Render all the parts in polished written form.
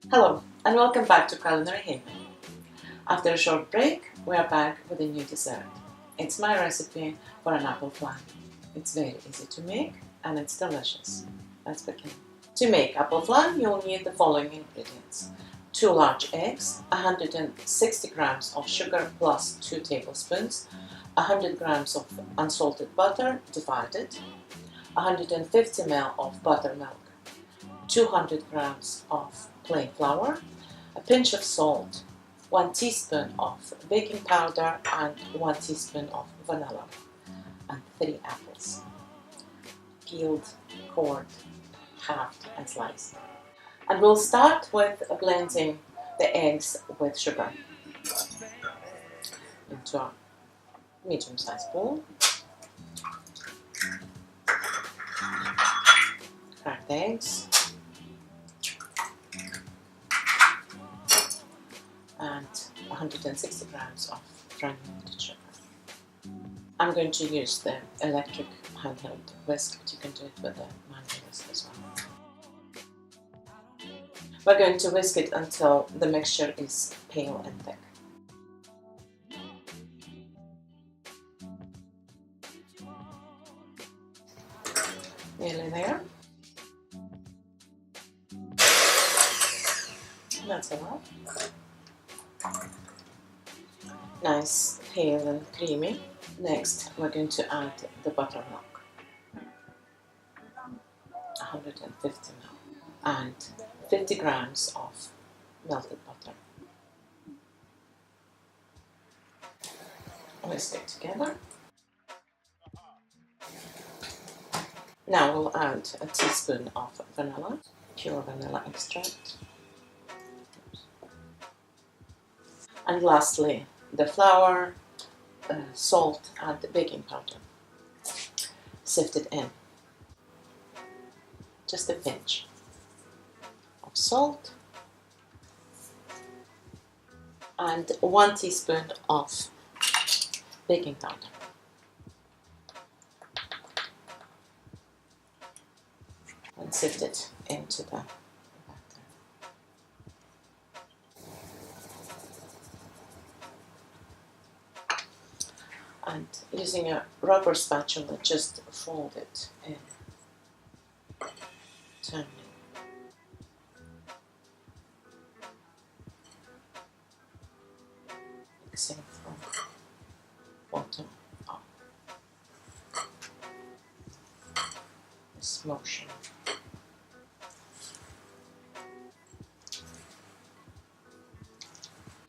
Hello and welcome back to Culinary Haven. After a short break, we are back with a new dessert. It's my recipe for an apple flan. It's very easy to make and it's delicious. Let's begin. To make apple flan, you'll need the following ingredients: 2 large eggs, 160 grams of sugar plus 2 tablespoons, 100 grams of unsalted butter divided, 150 ml of buttermilk, 200 grams of plain flour, a pinch of salt, 1 teaspoon of baking powder and 1 teaspoon of vanilla, and 3 apples, peeled, cored, halved and sliced. And we'll start with blending the eggs with sugar into a medium-sized bowl. Cracked eggs and 160 grams of granulated sugar. I'm going to use the electric handheld whisk, but you can do it with a manual whisk as well. We're going to whisk it until the mixture is pale and thick. Nearly there. That's enough. Nice, pale and creamy. Next, we're going to add the buttermilk, 150 ml, and 50 grams of melted butter. Whisk it together. Now we'll add a teaspoon of vanilla, pure vanilla extract. And lastly, the flour, salt and baking powder, sifted in. Just a pinch of salt and 1 teaspoon of baking powder. And sift it into the batter. And using a rubber spatula, just fold it in, turning, mixing from bottom up. This motion.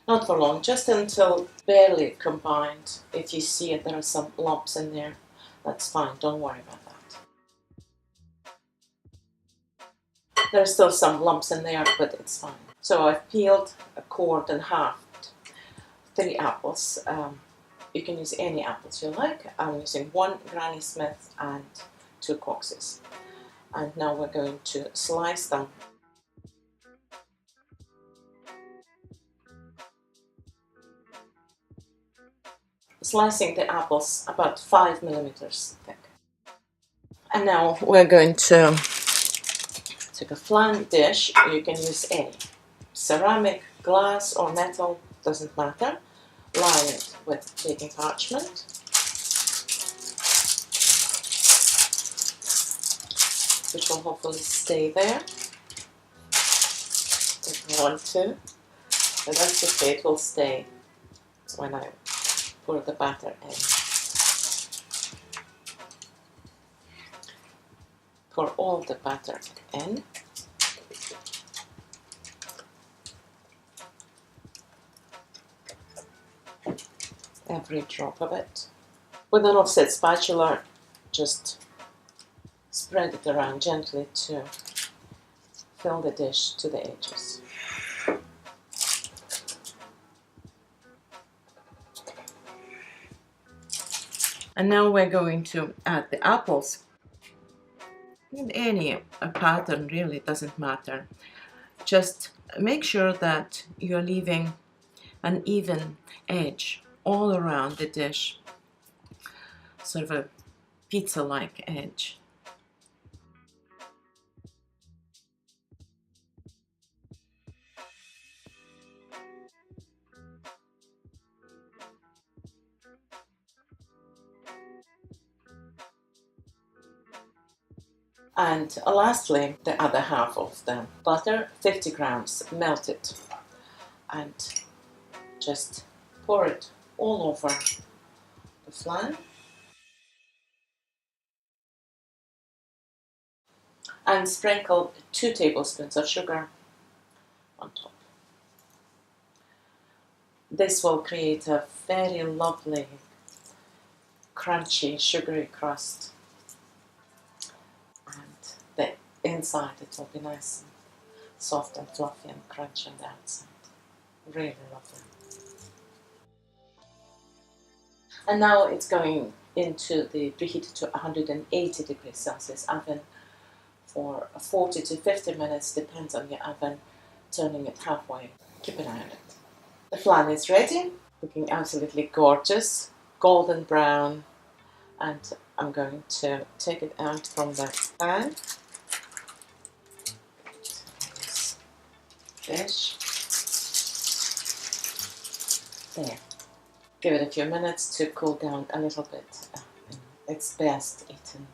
Not for long, just until barely combined. If you see it, there are some lumps in there, that's fine, don't worry about that. There are still some lumps in there, but it's fine. So I've peeled, cored and halved 3 apples. You can use any apples you like. I'm using 1 Granny Smith and 2 Coxes. And now we're going to slice them. Slicing the apples about 5 millimeters thick. And now we're going to take a flan dish. You can use any, ceramic, glass or metal, doesn't matter. Line it with baking parchment. Which will hopefully stay there if you want to. The rest of it will stay when I pour the batter in. Pour all the batter in. Every drop of it. With an offset spatula, just spread it around gently to fill the dish to the edges. And now we're going to add the apples. In any pattern, really, doesn't matter. Just make sure that you're leaving an even edge all around the dish, sort of a pizza-like edge. And lastly, the other half of the butter, 50 grams melted, and just pour it all over the flan. And sprinkle 2 tablespoons of sugar on top. This will create a very lovely, crunchy, sugary crust. And the inside, it will be nice and soft and fluffy and crunchy on the outside. Really lovely. And now it's going into the preheated to 180 degrees Celsius oven for 40 to 50 minutes, depends on your oven, turning it halfway. Keep an eye on it. The flan is ready, looking absolutely gorgeous, golden brown, and I'm going to take it out from the pan. Dish. There. Give it a few minutes to cool down a little bit. It's best eaten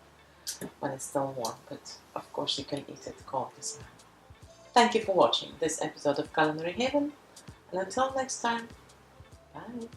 when it's still warm, but of course you can eat it cold as well. Thank you for watching this episode of Culinary Haven, and until next time, bye.